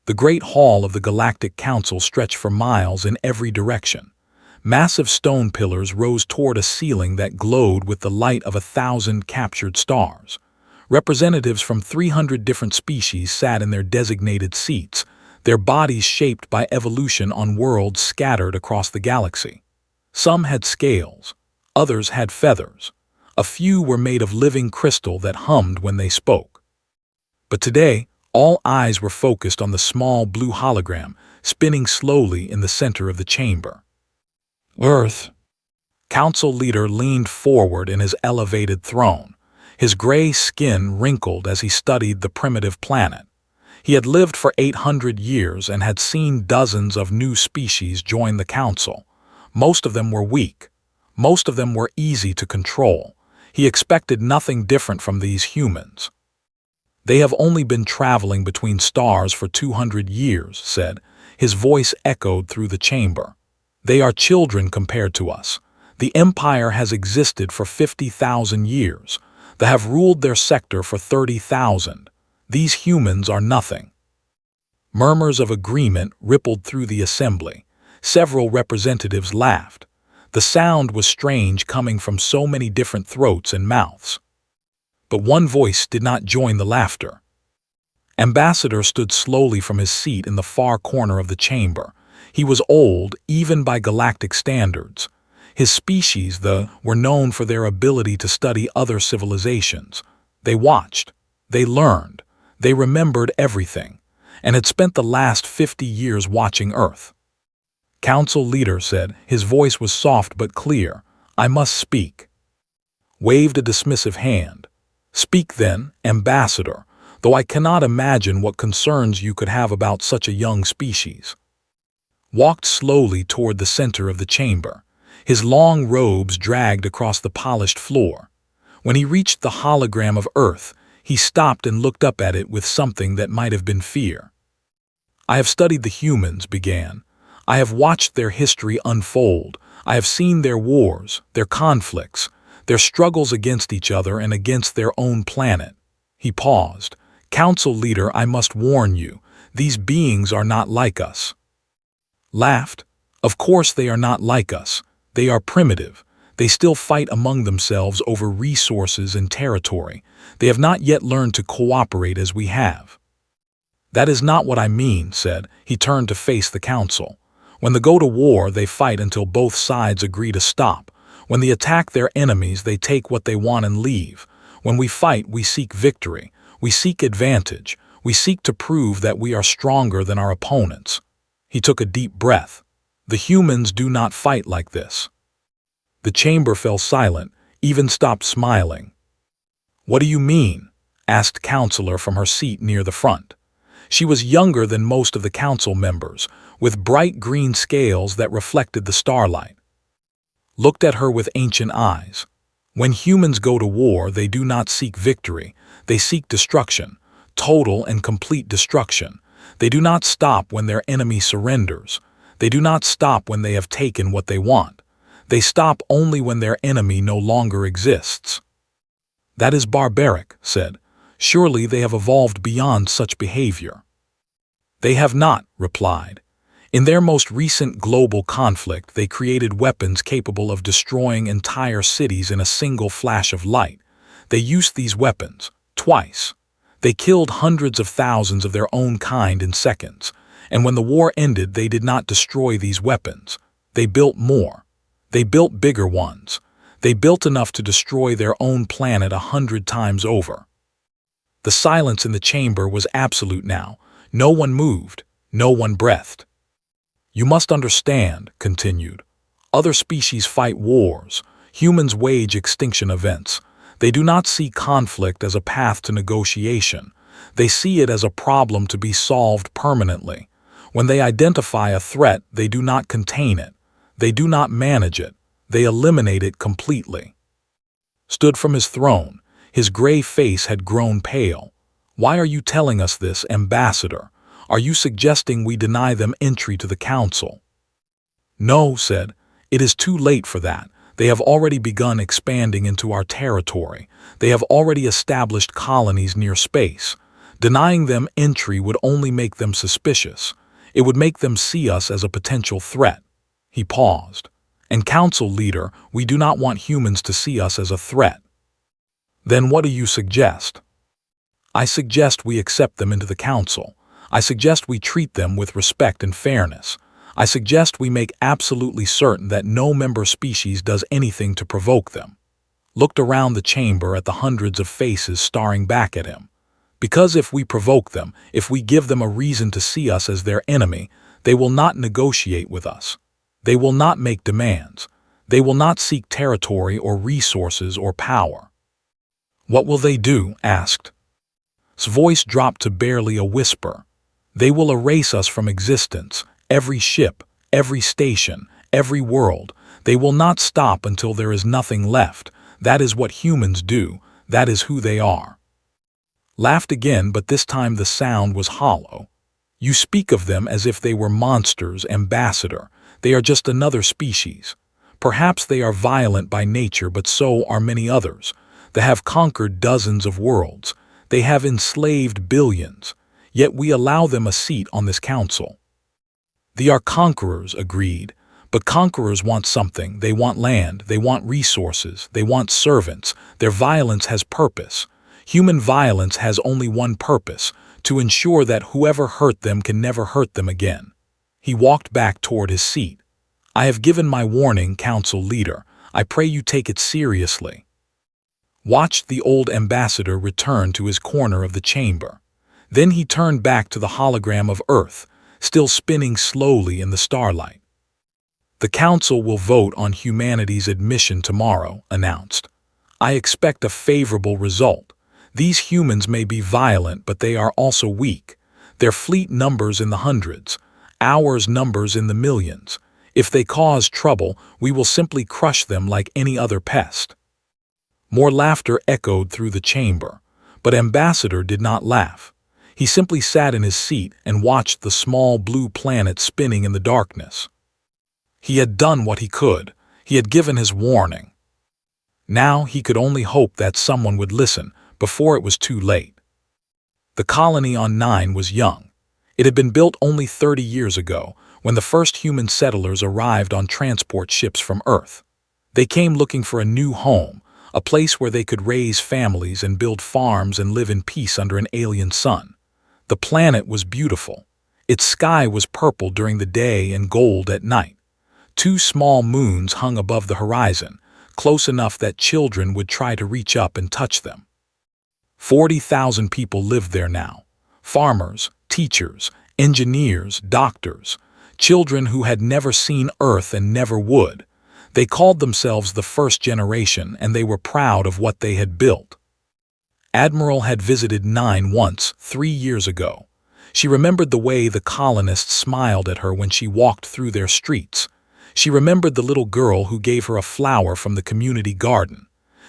The Great Hall of the Galactic Council stretched for miles in every direction. Massive stone pillars rose toward a ceiling that glowed with the light of 1,000 captured stars. Representatives from 300 different species sat in their designated seats, their bodies shaped by evolution on worlds scattered across the galaxy. Some had scales, others had feathers. A few were made of living crystal that hummed when they spoke. But today, all eyes were focused on the small blue hologram spinning slowly in the center of the chamber. Earth. Council leader leaned forward in his elevated throne, his gray skin wrinkled as he studied the primitive planet. He had lived for 800 years and had seen dozens of new species join the council. Most of them were weak. Most of them were easy to control. He expected nothing different from these humans. They have only been traveling between stars for 200 years, said. His voice echoed through the chamber. They are children compared to us. The Empire has existed for 50,000 years. They have ruled their sector for 30,000. These humans are nothing. Murmurs of agreement rippled through the assembly. Several representatives laughed. The sound was strange coming from so many different throats and mouths. But one voice did not join the laughter. Ambassador stood slowly from his seat in the far corner of the chamber. He was old, even by galactic standards. His species, were known for their ability to study other civilizations. They watched, they learned, they remembered everything, and had spent the last 50 years watching Earth. Council leader said, his voice was soft but clear, "I must speak." Waved a dismissive hand. "Speak then, Ambassador, though I cannot imagine what concerns you could have about such a young species." Walked slowly toward the center of the chamber. His long robes dragged across the polished floor. When he reached the hologram of Earth, he stopped and looked up at it with something that might have been fear. "I have studied the humans," began. "I have watched their history unfold. I have seen their wars, their conflicts, their struggles against each other and against their own planet." He paused. "Council leader, I must warn you, these beings are not like us." Laughed. "Of course they are not like us. They are primitive. They still fight among themselves over resources and territory. They have not yet learned to cooperate as we have." "That is not what I mean," said. He turned to face the council. "When they go to war, they fight until both sides agree to stop. When they attack their enemies, they take what they want and leave. When we fight, we seek victory. We seek advantage. We seek to prove that we are stronger than our opponents." He took a deep breath. "The humans do not fight like this." The chamber fell silent, even stopped smiling. "What do you mean?" asked Counselor from her seat near the front. She was younger than most of the council members, with bright green scales that reflected the starlight. Looked at her with ancient eyes. "When humans go to war, they do not seek victory. They seek destruction, total and complete destruction. They do not stop when their enemy surrenders. They do not stop when they have taken what they want. They stop only when their enemy no longer exists." "That is barbaric," said. "Surely they have evolved beyond such behavior." "They have not," replied. "In their most recent global conflict, they created weapons capable of destroying entire cities in a single flash of light. They used these weapons, twice. They killed hundreds of thousands of their own kind in seconds, and when the war ended, they did not destroy these weapons. They built more. They built bigger ones. They built enough to destroy their own planet 100 times over." The silence in the chamber was absolute now. No one moved, no one breathed. "You must understand," continued. "Other species fight wars. Humans wage extinction events. They do not see conflict as a path to negotiation. They see it as a problem to be solved permanently. When they identify a threat, they do not contain it. They do not manage it. They eliminate it completely." Stood from his throne. His gray face had grown pale. "Why are you telling us this, Ambassador? Are you suggesting we deny them entry to the council?" "No," said. "It is too late for that. They have already begun expanding into our territory. They have already established colonies near space. Denying them entry would only make them suspicious. It would make them see us as a potential threat. He paused. And Council Leader, we do not want humans to see us as a threat. Then what do you suggest? I suggest we accept them into the Council. I suggest we treat them with respect and fairness. I suggest we make absolutely certain that no member species does anything to provoke them. Looked around the chamber at the hundreds of faces staring back at him. Because if we provoke them, if we give them a reason to see us as their enemy, they will not negotiate with us. They will not make demands. They will not seek territory or resources or power. What will they do? Asked. His voice dropped to barely a whisper. They will erase us from existence, every ship, every station, every world. They will not stop until there is nothing left. That is what humans do. That is who they are. Laughed again, but this time the sound was hollow. You speak of them as if they were monsters, Ambassador. They are just another species. Perhaps they are violent by nature, but so are many others. They have conquered dozens of worlds. They have enslaved billions. Yet we allow them a seat on this council. They are conquerors, agreed. But conquerors want something. They want land. They want resources. They want servants. Their violence has purpose. Human violence has only one purpose, to ensure that whoever hurt them can never hurt them again. He walked back toward his seat. I have given my warning, Council Leader. I pray you take it seriously. Watched the old ambassador return to his corner of the chamber. Then he turned back to the hologram of Earth, still spinning slowly in the starlight. The Council will vote on humanity's admission tomorrow, announced. I expect a favorable result. These humans may be violent, but they are also weak. Their fleet numbers in the hundreds, ours numbers in the millions. If they cause trouble, we will simply crush them like any other pest. More laughter echoed through the chamber, but Ambassador did not laugh. He simply sat in his seat and watched the small blue planet spinning in the darkness. He had done what he could. He had given his warning. Now he could only hope that someone would listen before it was too late. The colony on 9 was young. It had been built only 30 years ago, when the first human settlers arrived on transport ships from Earth. They came looking for a new home, a place where they could raise families and build farms and live in peace under an alien sun. The planet was beautiful. Its sky was purple during the day and gold at night. 2 small moons hung above the horizon, close enough that children would try to reach up and touch them. 40,000 people lived there now. Farmers, teachers, engineers, doctors, children who had never seen Earth and never would. They called themselves the first generation, and they were proud of what they had built. Admiral had visited 9 once, 3 years ago. She remembered the way the colonists smiled at her when she walked through their streets. She remembered the little girl who gave her a flower from the community garden.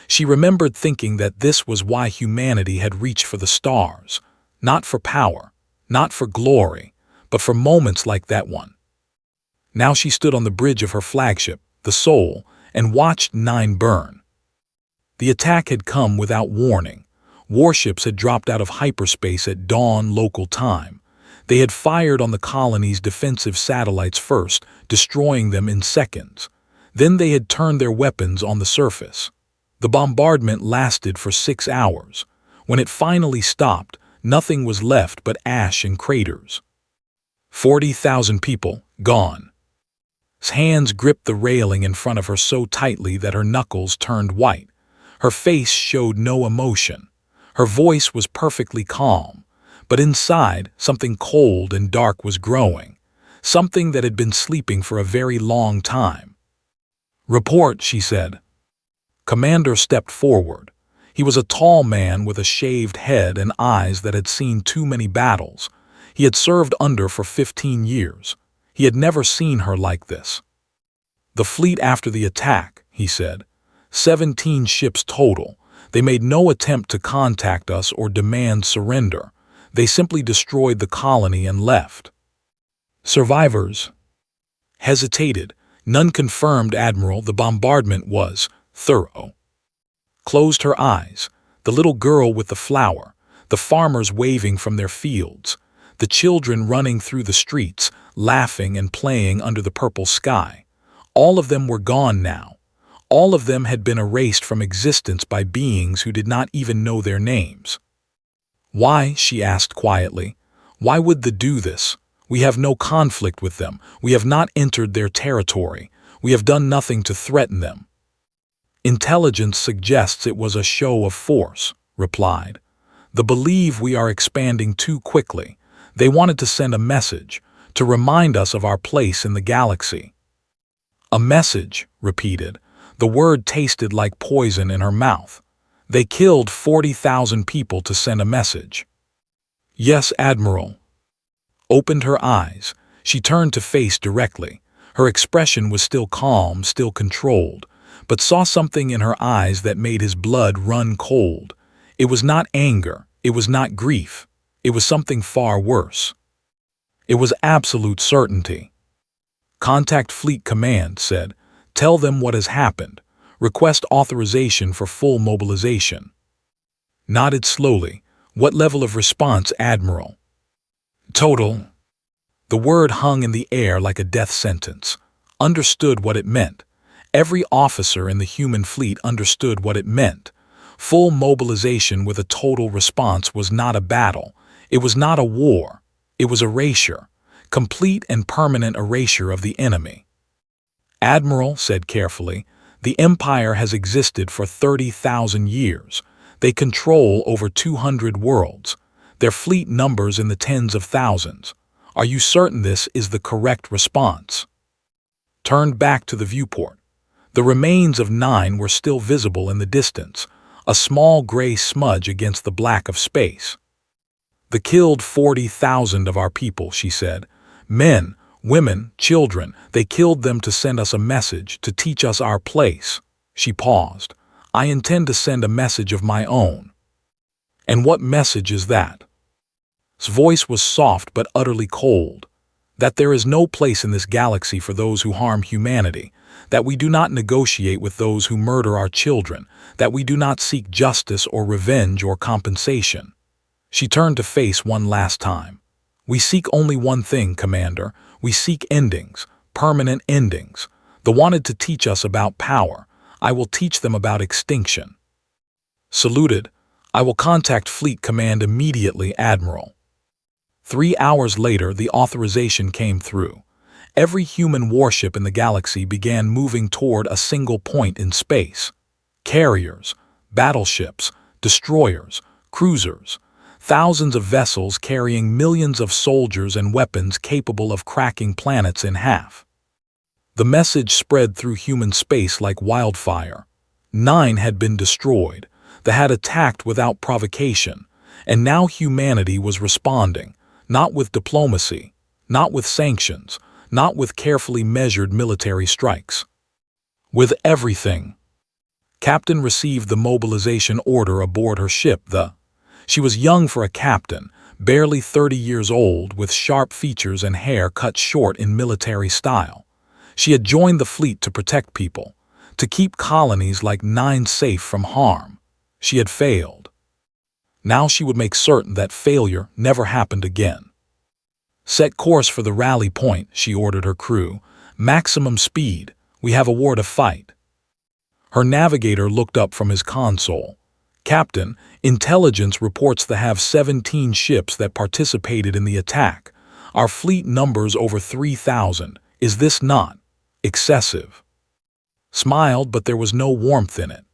She remembered thinking that this was why humanity had reached for the stars, not for power, not for glory, but for moments like that one. Now she stood on the bridge of her flagship, the Soul, and watched 9 burn. The attack had come without warning. Warships had dropped out of hyperspace at dawn local time. They had fired on the colony's defensive satellites first, destroying them in seconds. Then they had turned their weapons on the surface. The bombardment lasted for 6 hours. When it finally stopped, nothing was left but ash and craters. 40,000 people, gone. His hands gripped the railing in front of her so tightly that her knuckles turned white. Her face showed no emotion. Her voice was perfectly calm. But inside, something cold and dark was growing. Something that had been sleeping for a very long time. Report, she said. Commander stepped forward. He was a tall man with a shaved head and eyes that had seen too many battles. He had served under for 15 years. He had never seen her like this. The fleet after the attack, he said. 17 ships total. They made no attempt to contact us or demand surrender. They simply destroyed the colony and left. Survivors hesitated. None confirmed, Admiral. The bombardment was thorough. Closed her eyes. The little girl with the flower, the farmers waving from their fields, the children running through the streets, laughing and playing under the purple sky. All of them were gone now. All of them had been erased from existence by beings who did not even know their names. "Why?" she asked quietly. "Why would they do this? We have no conflict with them. We have not entered their territory. We have done nothing to threaten them." "Intelligence suggests it was a show of force," replied. "They believe we are expanding too quickly. They wanted to send a message, to remind us of our place in the galaxy." "A message," repeated. The word tasted like poison in her mouth. "They killed 40,000 people to send a message." "Yes, Admiral." Opened her eyes. She turned to face directly. Her expression was still calm, still controlled, but saw something in her eyes that made his blood run cold. It was not anger. It was not grief. It was something far worse. It was absolute certainty. "Contact Fleet Command," said. "Tell them what has happened. Request authorization for full mobilization." Nodded slowly. "What level of response, Admiral?" "Total." The word hung in the air like a death sentence. Understood what it meant. Every officer in the human fleet understood what it meant. Full mobilization with a total response was not a battle. It was not a war. It was erasure. Complete and permanent erasure of the enemy. "Admiral," said carefully, "the Empire has existed for 30,000 years. They control over 200 worlds. Their fleet numbers in the tens of thousands. Are you certain this is the correct response?" Turned back to the viewport. The remains of 9 were still visible in the distance, a small gray smudge against the black of space. "They killed 40,000 of our people," she said. "Men, women, children. They killed them to send us a message, to teach us our place." She paused. "I intend to send a message of my own." "And what message is that?" His voice was soft but utterly cold. "That there is no place in this galaxy for those who harm humanity, that we do not negotiate with those who murder our children, that we do not seek justice or revenge or compensation." She turned to face one last time. "We seek only one thing, Commander. We seek endings, permanent endings. They wanted to teach us about power. I will teach them about extinction." Saluted. "I will contact Fleet Command immediately, Admiral." 3 hours later, the authorization came through. Every human warship in the galaxy began moving toward a single point in space. Carriers, battleships, destroyers, cruisers. Thousands of vessels carrying millions of soldiers and weapons capable of cracking planets in half. The message spread through human space like wildfire. 9 had been destroyed. They had attacked without provocation, and now humanity was responding, not with diplomacy, not with sanctions, not with carefully measured military strikes. With everything. Captain received the mobilization order aboard her ship, She was young for a captain, barely 30 years old, with sharp features and hair cut short in military style. She had joined the fleet to protect people, to keep colonies like 9 safe from harm. She had failed. Now she would make certain that failure never happened again. "Set course for the rally point," she ordered her crew. "Maximum speed. We have a war to fight." Her navigator looked up from his console. "Captain, intelligence reports they have 17 ships that participated in the attack. Our fleet numbers over 3,000. Is this not excessive?" Smiled, but there was no warmth in it.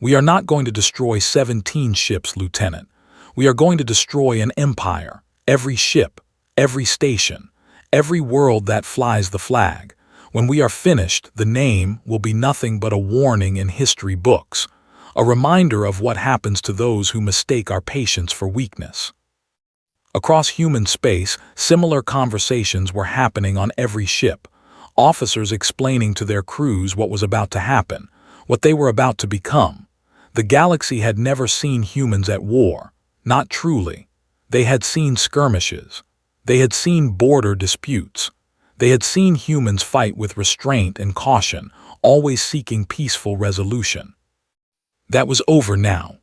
"We are not going to destroy 17 ships, Lieutenant. We are going to destroy an empire, every ship, every station, every world that flies the flag. When we are finished, the name will be nothing but a warning in history books, a reminder of what happens to those who mistake our patience for weakness." Across human space, similar conversations were happening on every ship, officers explaining to their crews what was about to happen, what they were about to become. The galaxy had never seen humans at war, not truly. They had seen skirmishes. They had seen border disputes. They had seen humans fight with restraint and caution, always seeking peaceful resolution. That was over now.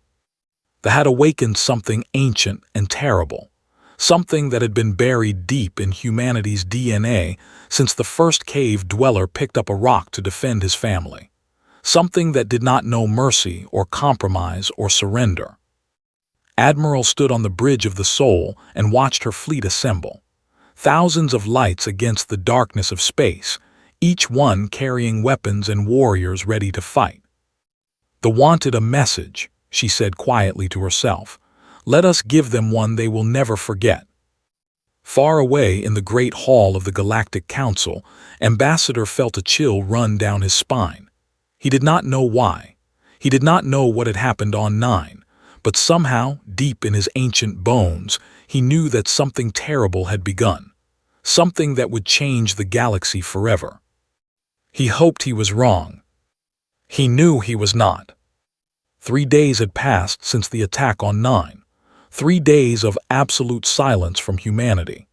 that had awakened something ancient and terrible, something that had been buried deep in humanity's DNA since the first cave dweller picked up a rock to defend his family, something that did not know mercy or compromise or surrender. Admiral stood on the bridge of the soul and watched her fleet assemble. Thousands of lights against the darkness of space, each one carrying weapons and warriors ready to fight. "They wanted a message," she said quietly to herself. "Let us give them one they will never forget." Far away in the great hall of the Galactic Council, Ambassador felt a chill run down his spine. He did not know why. He did not know what had happened on 9, but somehow, deep in his ancient bones, he knew that something terrible had begun, something that would change the galaxy forever. He hoped he was wrong. He knew he was not. 3 days had passed since the attack on 9. 3 days of absolute silence from humanity.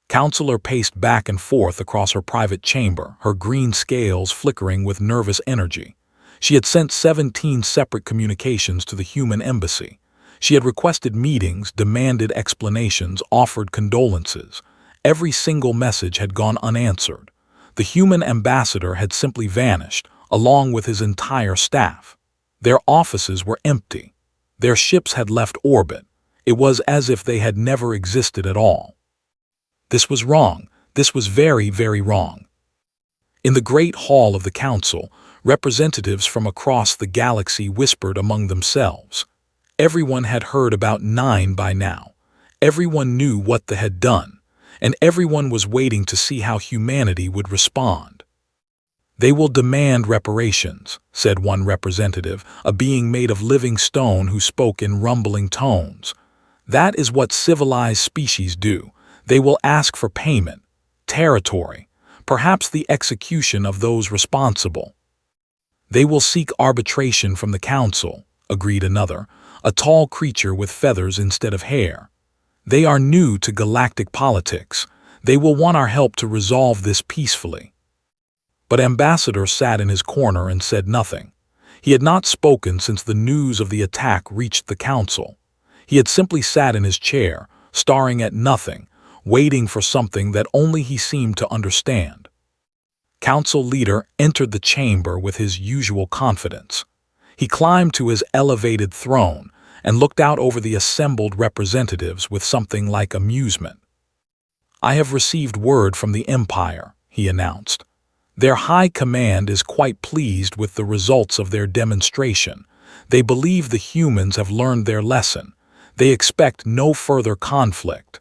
Counselor paced back and forth across her private chamber, her green scales flickering with nervous energy. She had sent 17 separate communications to the human embassy. She had requested meetings, demanded explanations, offered condolences. Every single message had gone unanswered. The human ambassador had simply vanished, along with his entire staff. Their offices were empty. Their ships had left orbit. It was as if they had never existed at all. This was wrong. This was very, very wrong. In the great hall of the council, representatives from across the galaxy whispered among themselves. Everyone had heard about 9 by now. Everyone knew what they had done, and everyone was waiting to see how humanity would respond. "They will demand reparations," said one representative, a being made of living stone who spoke in rumbling tones. "That is what civilized species do. They will ask for payment, territory, perhaps the execution of those responsible." "They will seek arbitration from the council," agreed another, a tall creature with feathers instead of hair. "They are new to galactic politics. They will want our help to resolve this peacefully." But Ambassador sat in his corner and said nothing. He had not spoken since the news of the attack reached the council. He had simply sat in his chair, staring at nothing, waiting for something that only he seemed to understand. Council leader entered the chamber with his usual confidence. He climbed to his elevated throne and looked out over the assembled representatives with something like amusement. "I have received word from the Empire," he announced. "Their high command is quite pleased with the results of their demonstration. They believe the humans have learned their lesson. They expect no further conflict."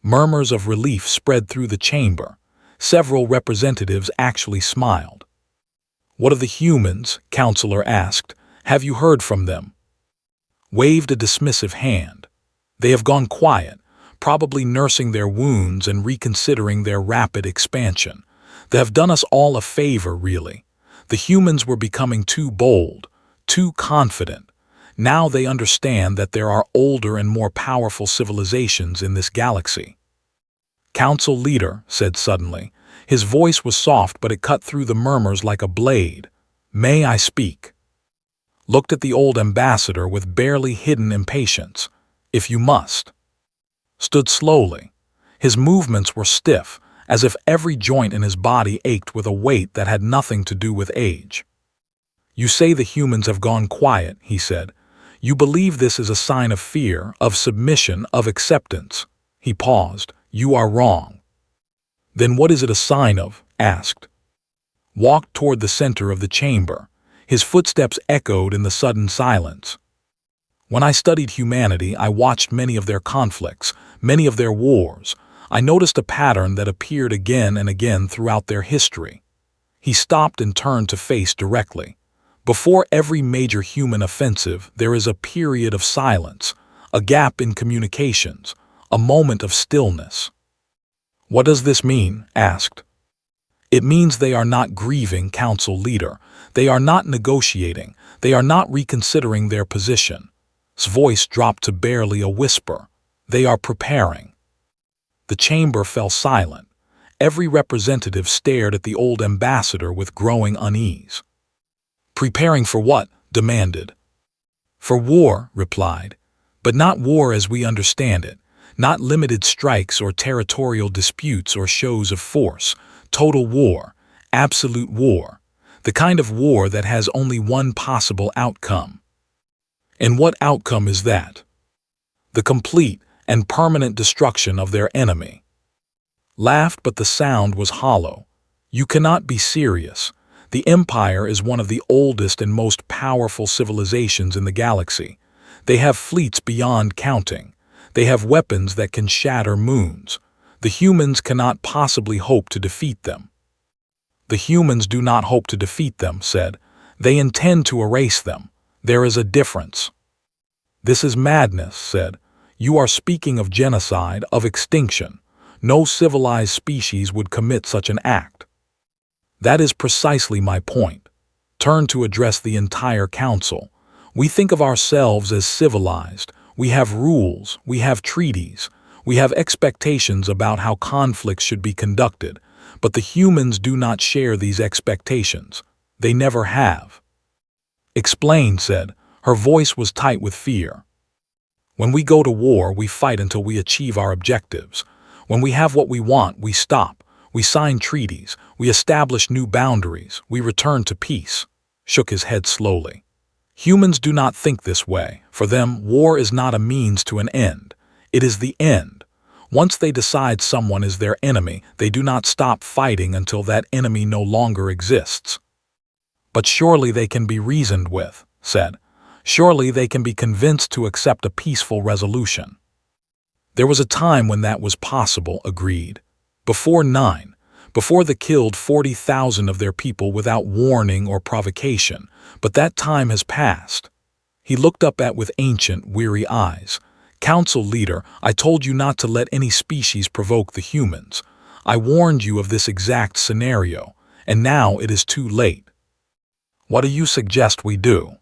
Murmurs of relief spread through the chamber. Several representatives actually smiled. "What of the humans?" Counselor asked. "Have you heard from them?" Waved a dismissive hand. "They have gone quiet, probably nursing their wounds and reconsidering their rapid expansion. They have done us all a favor, really. The humans were becoming too bold, too confident. Now they understand that there are older and more powerful civilizations in this galaxy." Council leader said suddenly. His voice was soft, but it cut through the murmurs like a blade. "May I speak?" Looked at the old ambassador with barely hidden impatience. "If you must." Stood slowly. His movements were stiff, as if every joint in his body ached with a weight that had nothing to do with age. "You say the humans have gone quiet," he said. "You believe this is a sign of fear, of submission, of acceptance." He paused. "You are wrong." "Then what is it a sign of?" asked. Walked toward the center of the chamber. His footsteps echoed in the sudden silence. "When I studied humanity, I watched many of their conflicts, many of their wars. I noticed a pattern that appeared again and again throughout their history." He stopped and turned to face directly. "Before every major human offensive, there is a period of silence, a gap in communications, a moment of stillness." "What does this mean?" asked. "It means they are not grieving, council leader. They are not negotiating. They are not reconsidering their position." His voice dropped to barely a whisper. "They are preparing." The chamber fell silent. Every representative stared at the old ambassador with growing unease. "Preparing for what?" demanded. For war, replied, but not war as we understand it, not limited strikes or territorial disputes or shows of force, total war, absolute war, the kind of war that has only one possible outcome. And what outcome is that? The complete and permanent destruction of their enemy. Laughed, but the sound was hollow. You cannot be serious. The Empire is one of the oldest and most powerful civilizations in the galaxy. They have fleets beyond counting. They have weapons that can shatter moons. The humans cannot possibly hope to defeat them. The humans do not hope to defeat them, said. They intend to erase them. There is a difference. This is madness, said. You are speaking of genocide, of extinction. No civilized species would commit such an act. That is precisely my point. Turn to address the entire council. We think of ourselves as civilized. We have rules, we have treaties, we have expectations about how conflicts should be conducted, but the humans do not share these expectations. They never have. Explain, said. Her voice was tight with fear. When we go to war, we fight until we achieve our objectives. When we have what we want, we stop. We sign treaties. We establish new boundaries. We return to peace. Shook his head slowly. Humans do not think this way. For them, war is not a means to an end. It is the end. Once they decide someone is their enemy, they do not stop fighting until that enemy no longer exists. But surely they can be reasoned with, said. Surely they can be convinced to accept a peaceful resolution. There was a time when that was possible, agreed. Before they killed 40,000 of their people without warning or provocation, but that time has passed. He looked up with ancient, weary eyes. Council leader, I told you not to let any species provoke the humans. I warned you of this exact scenario, and now it is too late. What do you suggest we do?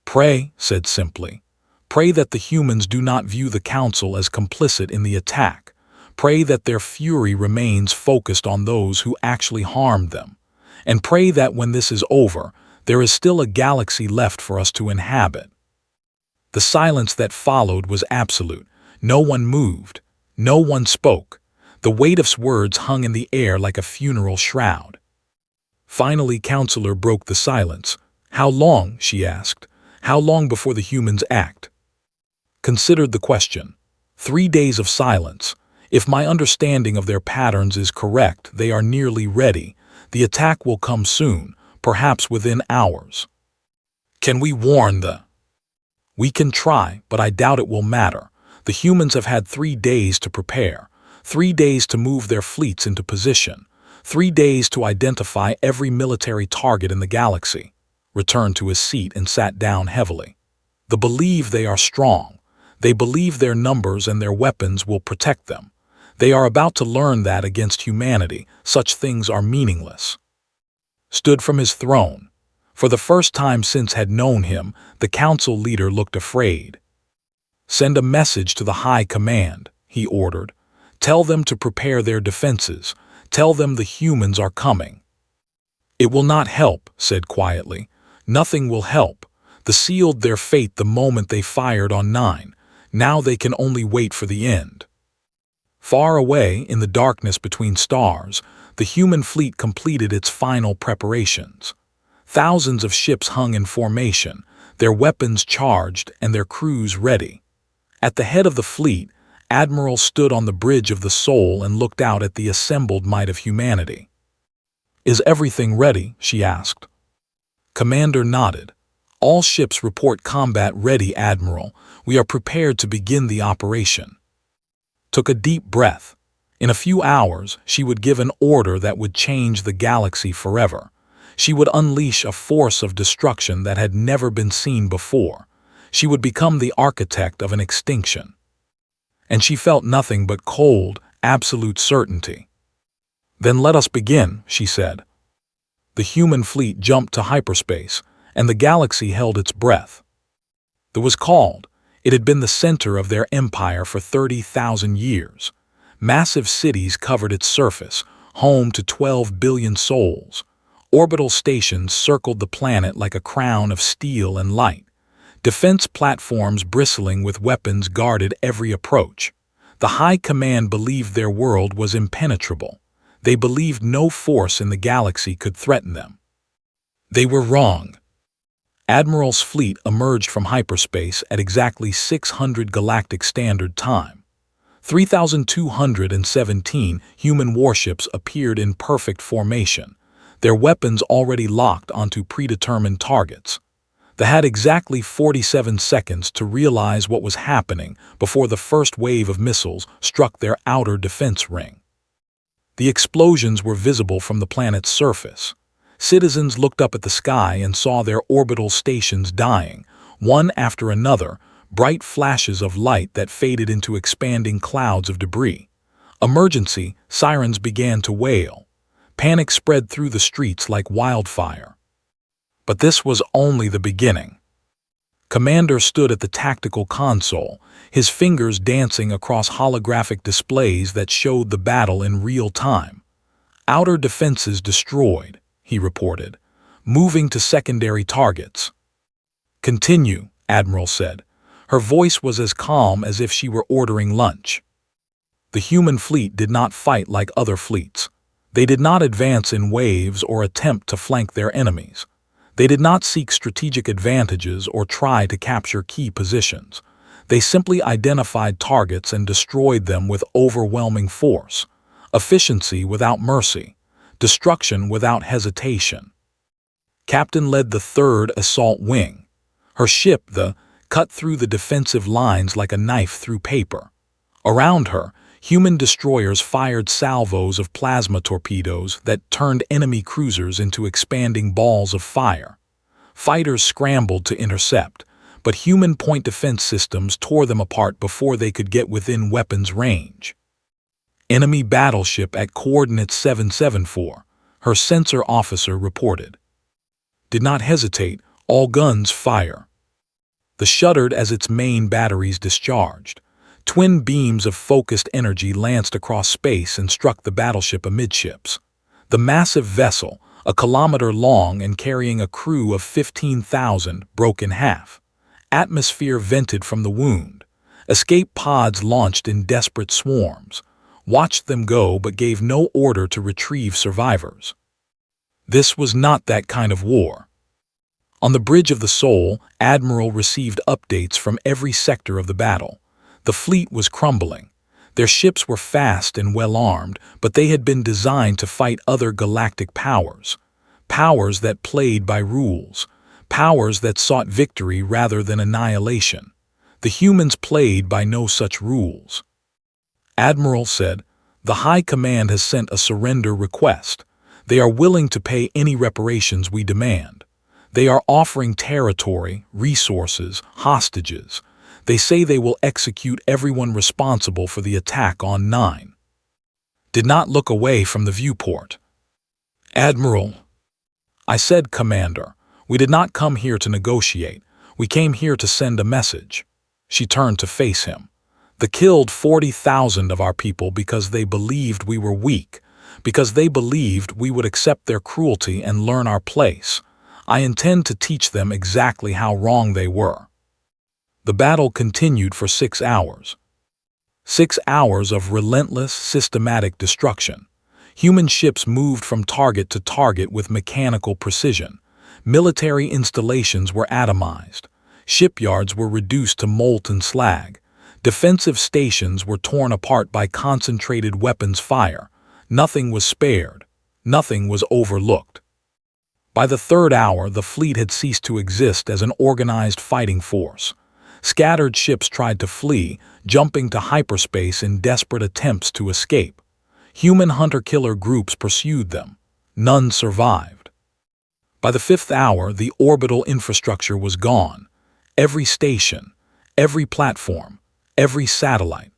Pray, said simply. Pray that the humans do not view the council as complicit in the attack. Pray that their fury remains focused on those who actually harmed them. And pray that when this is over, there is still a galaxy left for us to inhabit. The silence that followed was absolute. No one moved. No one spoke. The weight of words hung in the air like a funeral shroud. Finally, Counselor broke the silence. How long, she asked. How long before the humans act? Considered the question. 3 days of silence. If my understanding of their patterns is correct, they are nearly ready. The attack will come soon, perhaps within hours. Can we warn the? We can try, but I doubt it will matter. The humans have had 3 days to prepare, 3 days to move their fleets into position, 3 days to identify every military target in the galaxy. Returned to his seat and sat down heavily. They believe they are strong. They believe their numbers and their weapons will protect them. They are about to learn that against humanity, such things are meaningless. Stood from his throne. For the first time since had known him, the council leader looked afraid. Send a message to the High Command, he ordered. Tell them to prepare their defenses. Tell them the humans are coming. It will not help, said quietly. Nothing will help. They sealed their fate the moment they fired on 9. Now they can only wait for the end. Far away, in the darkness between stars, the human fleet completed its final preparations. Thousands of ships hung in formation, their weapons charged and their crews ready. At the head of the fleet, Admiral stood on the bridge of the Soul and looked out at the assembled might of humanity. Is everything ready? She asked. Commander nodded. All ships report combat ready, Admiral. We are prepared to begin the operation. Took a deep breath. In a few hours, she would give an order that would change the galaxy forever. She would unleash a force of destruction that had never been seen before. She would become the architect of an extinction. And she felt nothing but cold, absolute certainty. Then let us begin, she said. The human fleet jumped to hyperspace, and the galaxy held its breath. It was called. It had been the center of their empire for 30,000 years. Massive cities covered its surface, home to 12 billion souls. Orbital stations circled the planet like a crown of steel and light. Defense platforms bristling with weapons guarded every approach. The High Command believed their world was impenetrable. They believed no force in the galaxy could threaten them. They were wrong. Admiral's fleet emerged from hyperspace at exactly 600 Galactic Standard Time. 3,217 human warships appeared in perfect formation, their weapons already locked onto predetermined targets. They had exactly 47 seconds to realize what was happening before the first wave of missiles struck their outer defense ring. The explosions were visible from the planet's surface. Citizens looked up at the sky and saw their orbital stations dying, one after another, bright flashes of light that faded into expanding clouds of debris. Emergency, sirens began to wail. Panic spread through the streets like wildfire. But this was only the beginning. Commander stood at the tactical console, his fingers dancing across holographic displays that showed the battle in real time. Outer defenses destroyed, he reported, moving to secondary targets. Continue, Admiral said. Her voice was as calm as if she were ordering lunch. The human fleet did not fight like other fleets. They did not advance in waves or attempt to flank their enemies. They did not seek strategic advantages or try to capture key positions. They simply identified targets and destroyed them with overwhelming force. Efficiency without mercy. Destruction without hesitation. Captain led the 3rd Assault Wing. Her ship, the cut through the defensive lines like a knife through paper. Around her, human destroyers fired salvos of plasma torpedoes that turned enemy cruisers into expanding balls of fire. Fighters scrambled to intercept, but human point defense systems tore them apart before they could get within weapons range. Enemy battleship at coordinates 774, her sensor officer reported. Did not hesitate, all guns fire. The shuddered as its main batteries discharged. Twin beams of focused energy lanced across space and struck the battleship amidships. The massive vessel, a kilometer long and carrying a crew of 15,000, broke in half. Atmosphere vented from the wound. Escape pods launched in desperate swarms. Watched them go but gave no order to retrieve survivors. This was not that kind of war. On the Bridge of the Soul, Admiral received updates from every sector of the battle. The fleet was crumbling. Their ships were fast and well-armed, but they had been designed to fight other galactic powers. Powers that played by rules. Powers that sought victory rather than annihilation. The humans played by no such rules. Admiral said, "The High Command has sent a surrender request. They are willing to pay any reparations we demand. They are offering territory, resources, hostages. They say they will execute everyone responsible for the attack on 9. Did not look away from the viewport. Admiral, I said, Commander, we did not come here to negotiate. We came here to send a message. She turned to face him. They killed 40,000 of our people because they believed we were weak, because they believed we would accept their cruelty and learn our place. I intend to teach them exactly how wrong they were. The battle continued for 6 hours. 6 hours of relentless, systematic destruction. Human ships moved from target to target with mechanical precision. Military installations were atomized. Shipyards were reduced to molten slag. Defensive stations were torn apart by concentrated weapons fire. Nothing was spared. Nothing was overlooked. By the 3rd hour, the fleet had ceased to exist as an organized fighting force. Scattered ships tried to flee, jumping to hyperspace in desperate attempts to escape. Human hunter-killer groups pursued them. None survived. By the 5th hour, the orbital infrastructure was gone. Every station, every platform, every satellite.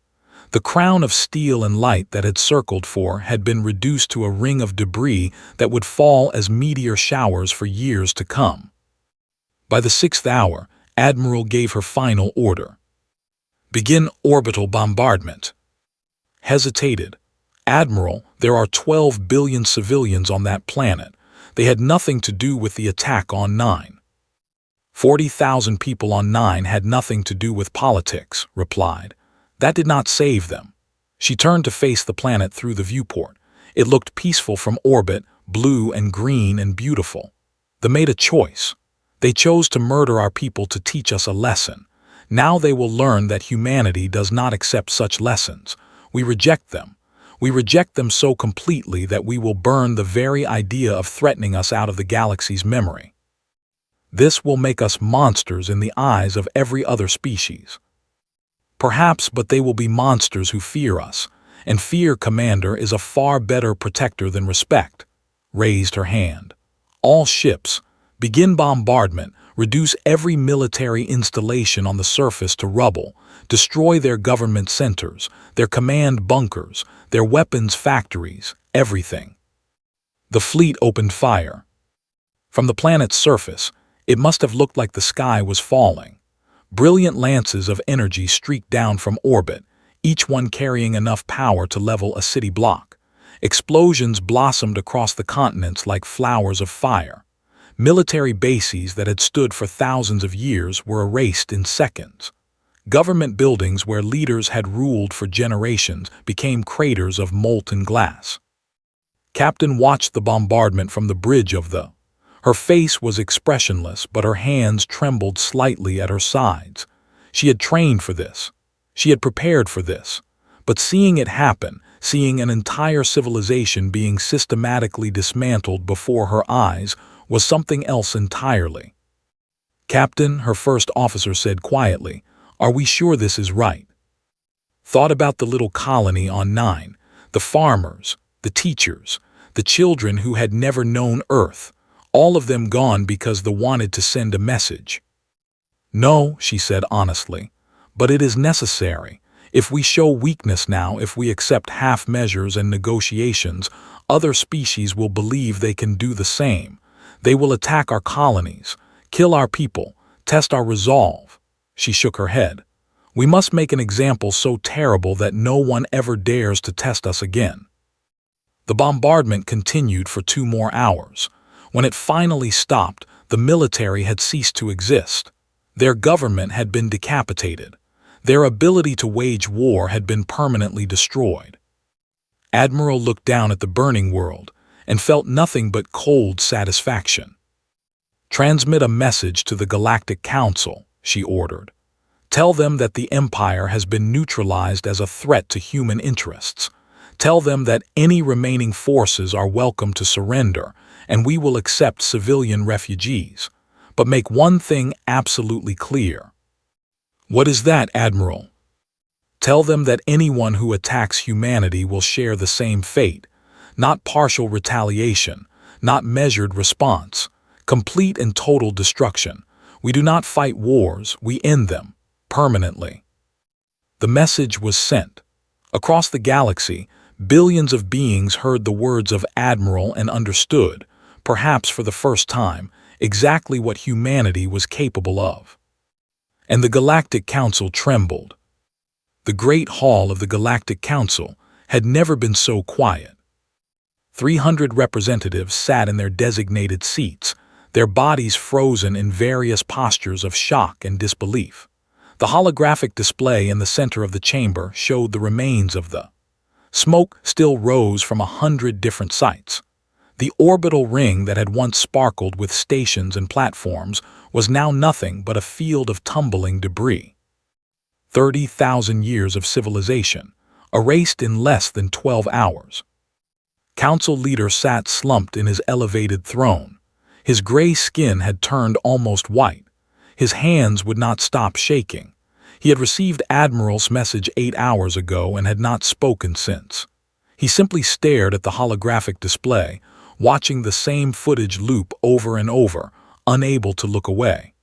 The crown of steel and light that had circled for had been reduced to a ring of debris that would fall as meteor showers for years to come. By the 6th hour, Admiral gave her final order. Begin orbital bombardment. Hesitated. Admiral, there are 12 billion civilians on that planet. They had nothing to do with the attack on 9. 40,000 people on 9 had nothing to do with politics, replied. That did not save them. She turned to face the planet through the viewport. It looked peaceful from orbit, blue and green and beautiful. They made a choice. They chose to murder our people to teach us a lesson. Now they will learn that humanity does not accept such lessons. We reject them. We reject them so completely that we will burn the very idea of threatening us out of the galaxy's memory. This will make us monsters in the eyes of every other species. Perhaps, but they will be monsters who fear us, and fear, Commander, is a far better protector than respect. Raised her hand. All ships, begin bombardment, reduce every military installation on the surface to rubble, destroy their government centers, their command bunkers, their weapons factories, everything. The fleet opened fire. From the planet's surface, it must have looked like the sky was falling. Brilliant lances of energy streaked down from orbit, each one carrying enough power to level a city block. Explosions blossomed across the continents like flowers of fire. Military bases that had stood for thousands of years were erased in seconds. Government buildings where leaders had ruled for generations became craters of molten glass. Captain watched the bombardment from the bridge of the. Her face was expressionless, but her hands trembled slightly at her sides. She had trained for this. She had prepared for this. But seeing it happen, seeing an entire civilization being systematically dismantled before her eyes, was something else entirely. Captain, her first officer said quietly, are we sure this is right? Thought about the little colony on 9, the farmers, the teachers, the children who had never known Earth, all of them gone because they wanted to send a message. No, she said honestly, but it is necessary. If we show weakness now, if we accept half measures and negotiations, other species will believe they can do the same. They will attack our colonies, kill our people, test our resolve. She shook her head. We must make an example so terrible that no one ever dares to test us again. The bombardment continued for 2 more hours. When it finally stopped, the military had ceased to exist. Their government had been decapitated. Their ability to wage war had been permanently destroyed. Admiral looked down at the burning world and felt nothing but cold satisfaction. Transmit a message to the Galactic Council, she ordered. Tell them that the Empire has been neutralized as a threat to human interests. Tell them that any remaining forces are welcome to surrender, and we will accept civilian refugees. But make one thing absolutely clear. What is that, Admiral? Tell them that anyone who attacks humanity will share the same fate. Not partial retaliation, not measured response, complete and total destruction. We do not fight wars, we end them, permanently. The message was sent. Across the galaxy, billions of beings heard the words of Admiral and understood, perhaps for the first time, exactly what humanity was capable of. And the Galactic Council trembled. The Great Hall of the Galactic Council had never been so quiet. 300 representatives sat in their designated seats, their bodies frozen in various postures of shock and disbelief. The holographic display in the center of the chamber showed the remains of the. Smoke still rose from 100 different sites. The orbital ring that had once sparkled with stations and platforms was now nothing but a field of tumbling debris. 30,000 years of civilization, erased in less than 12 hours. Council leader sat slumped in his elevated throne. His gray skin had turned almost white. His hands would not stop shaking. He had received Admiral's message 8 hours ago and had not spoken since. He simply stared at the holographic display, watching the same footage loop over and over, unable to look away.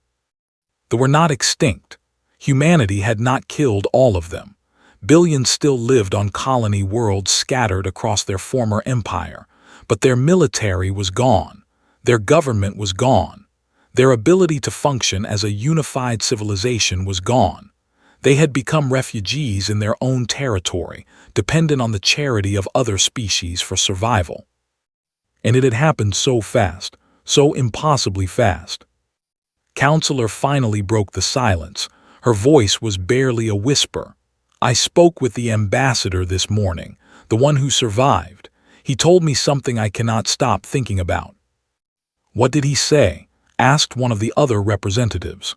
They were not extinct. Humanity had not killed all of them. Billions still lived on colony worlds scattered across their former empire, but their military was gone. Their government was gone. Their ability to function as a unified civilization was gone. They had become refugees in their own territory, dependent on the charity of other species for survival. And it had happened so fast, so impossibly fast. Counselor finally broke the silence. Her voice was barely a whisper. "I spoke with the ambassador this morning, the one who survived. He told me something I cannot stop thinking about." "What did he say?" asked one of the other representatives.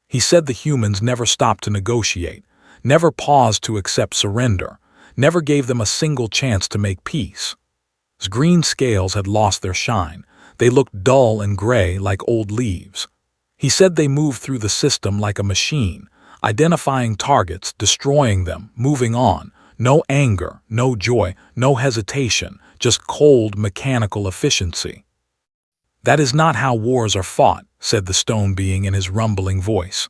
"He said the humans never stopped to negotiate, never paused to accept surrender, never gave them a single chance to make peace. His green scales had lost their shine. They looked dull and gray like old leaves. He said they moved through the system like a machine, identifying targets, destroying them, moving on. No anger, no joy, no hesitation, just cold mechanical efficiency." "That is not how wars are fought," said the stone being in his rumbling voice.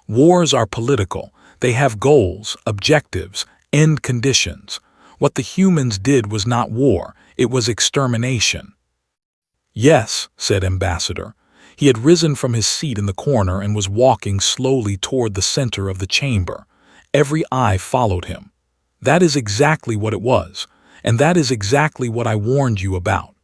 "Wars are political. They have goals, objectives, end conditions. What the humans did was not war, it was extermination." "Yes," said Ambassador. He had risen from his seat in the corner and was walking slowly toward the center of the chamber. Every eye followed him. "That is exactly what it was, and that is exactly what I warned you about."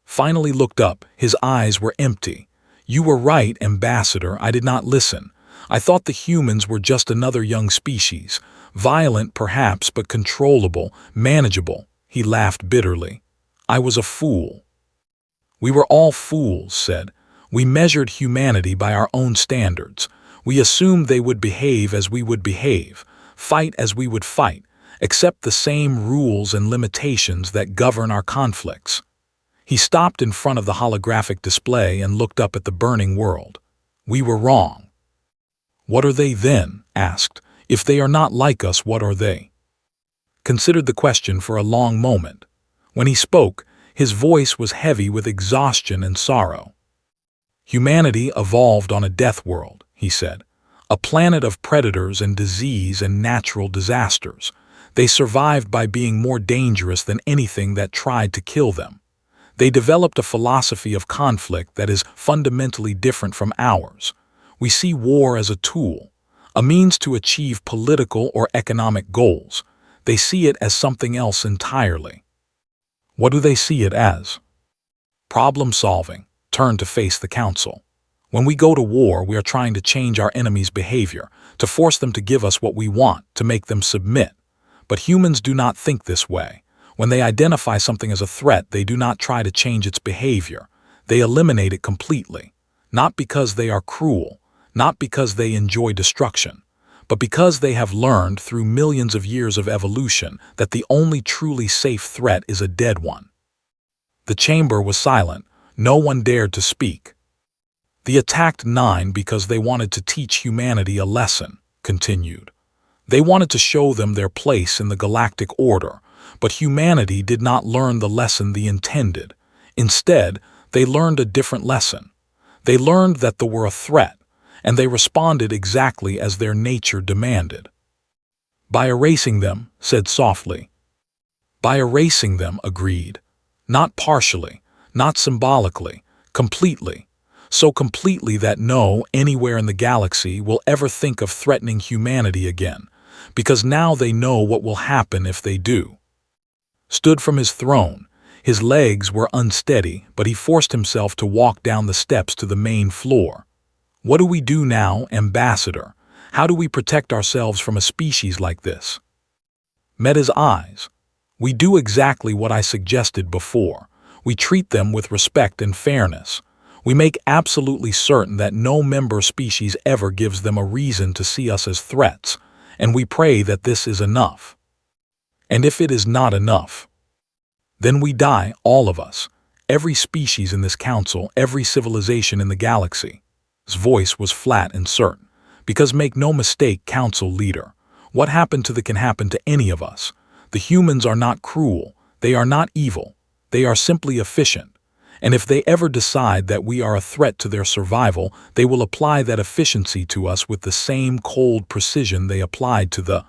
Finally looked up, his eyes were empty. "You were right, Ambassador, I did not listen. I thought the humans were just another young species, violent perhaps, but controllable, manageable." He laughed bitterly. "I was a fool." "We were all fools," said. "We measured humanity by our own standards. We assumed they would behave as we would behave, fight as we would fight, accept the same rules and limitations that govern our conflicts." He stopped in front of the holographic display and looked up at the burning world. "We were wrong." "What are they then?" asked. "If they are not like us, what are they?" Considered the question for a long moment. When he spoke, his voice was heavy with exhaustion and sorrow. "Humanity evolved on a death world," he said. "A planet of predators and disease and natural disasters. They survived by being more dangerous than anything that tried to kill them. They developed a philosophy of conflict that is fundamentally different from ours. We see war as a tool, a means to achieve political or economic goals. They see it as something else entirely." "What do they see it as?" "Problem solving. Turn to face the council. When we go to war, we are trying to change our enemy's behavior, to force them to give us what we want, to make them submit. But humans do not think this way. When they identify something as a threat, they do not try to change its behavior. They eliminate it completely. Not because they are cruel, not because they enjoy destruction, but because they have learned through millions of years of evolution that the only truly safe threat is a dead one." The chamber was silent. No one dared to speak. "They attacked 9 because they wanted to teach humanity a lesson," continued. "They wanted to show them their place in the galactic order, but humanity did not learn the lesson they intended. Instead, they learned a different lesson. They learned that they were a threat, and they responded exactly as their nature demanded." "By erasing them," said softly. "By erasing them," agreed. "Not partially, not symbolically, completely. So completely that no anywhere in the galaxy will ever think of threatening humanity again, because now they know what will happen if they do." Stood from his throne. His legs were unsteady, but he forced himself to walk down the steps to the main floor. "What do we do now, Ambassador? How do we protect ourselves from a species like this?" Met his eyes. "We do exactly what I suggested before. We treat them with respect and fairness. We make absolutely certain that no member species ever gives them a reason to see us as threats, and we pray that this is enough. And if it is not enough, then we die, all of us, every species in this council, every civilization in the galaxy." His voice was flat and certain. "Because make no mistake, council leader, what happened to the can happen to any of us. The humans are not cruel, they are not evil, they are simply efficient. And if they ever decide that we are a threat to their survival, they will apply that efficiency to us with the same cold precision they applied to the—"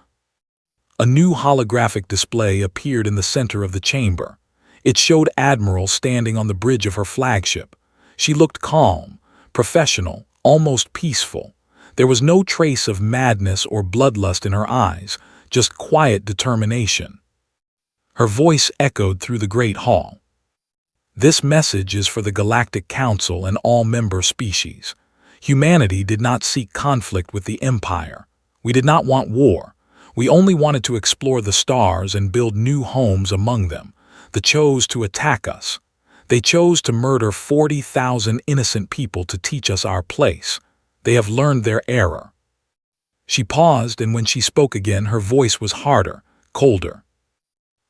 A new holographic display appeared in the center of the chamber. It showed Admiral standing on the bridge of her flagship. She looked calm, professional, almost peaceful. There was no trace of madness or bloodlust in her eyes, just quiet determination. Her voice echoed through the great hall. "This message is for the Galactic Council and all member species. Humanity did not seek conflict with the Empire. We did not want war. We only wanted to explore the stars and build new homes among them. They chose to attack us. They chose to murder 40,000 innocent people to teach us our place. They have learned their error. She paused, and when she spoke again, her voice was harder, colder.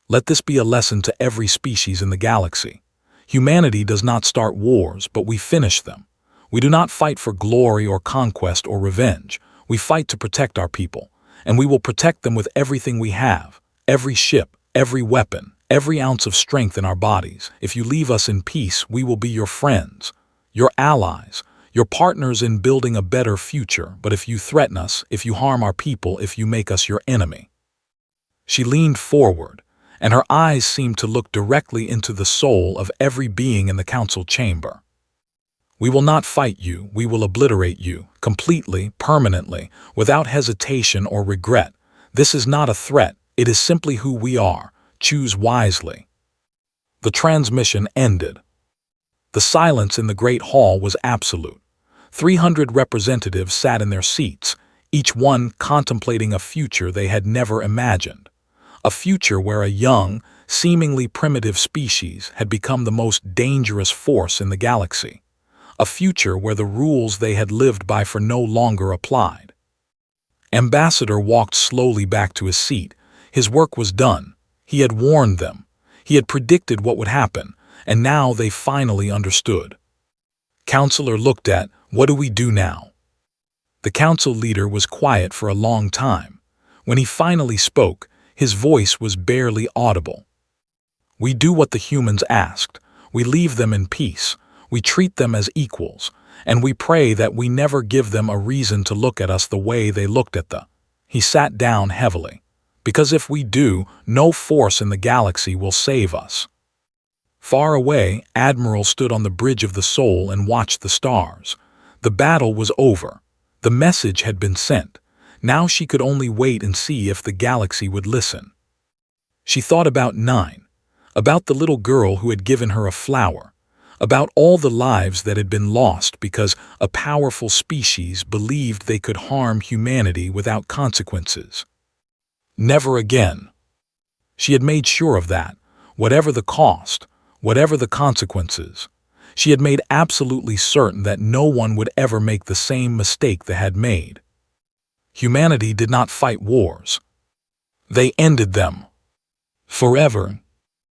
Let this be a lesson to every species in the galaxy. Humanity does not start wars, but we finish them. We do not fight for glory or conquest or revenge. We fight to protect our people, and we will protect them with everything we have, every ship, every weapon, every ounce of strength in our bodies. If you leave us in peace, we will be your friends, your allies, your partners in building a better future. But if you threaten us, if you harm our people, if you make us your enemy. She leaned forward, and her eyes seemed to look directly into the soul of every being in the council chamber. We will not fight you, we will obliterate you, completely, permanently, without hesitation or regret. This is not a threat, it is simply who we are. Choose wisely. The transmission ended. The silence in the great hall was absolute. 300 representatives sat in their seats, each one contemplating a future they had never imagined. A future where a young, seemingly primitive species had become the most dangerous force in the galaxy. A future where the rules they had lived by for no longer applied. Ambassador walked slowly back to his seat. His work was done. He had warned them. He had predicted what would happen, and now they finally understood. Counselor looked at, what do we do now? The council leader was quiet for a long time. When he finally spoke, his voice was barely audible. We do what the humans asked. We leave them in peace. We treat them as equals, and we pray that we never give them a reason to look at us the way they looked at the. He sat down heavily. Because if we do, no force in the galaxy will save us. Far away, Admiral stood on the bridge of the soul and watched the stars. The battle was over. The message had been sent. Now she could only wait and see if the galaxy would listen. She thought about 9, about the little girl who had given her a flower, about all the lives that had been lost because a powerful species believed they could harm humanity without consequences. Never again. She had made sure of that, whatever the cost, whatever the consequences. She had made absolutely certain that no one would ever make the same mistake they had made. Humanity did not fight wars. They ended them. Forever,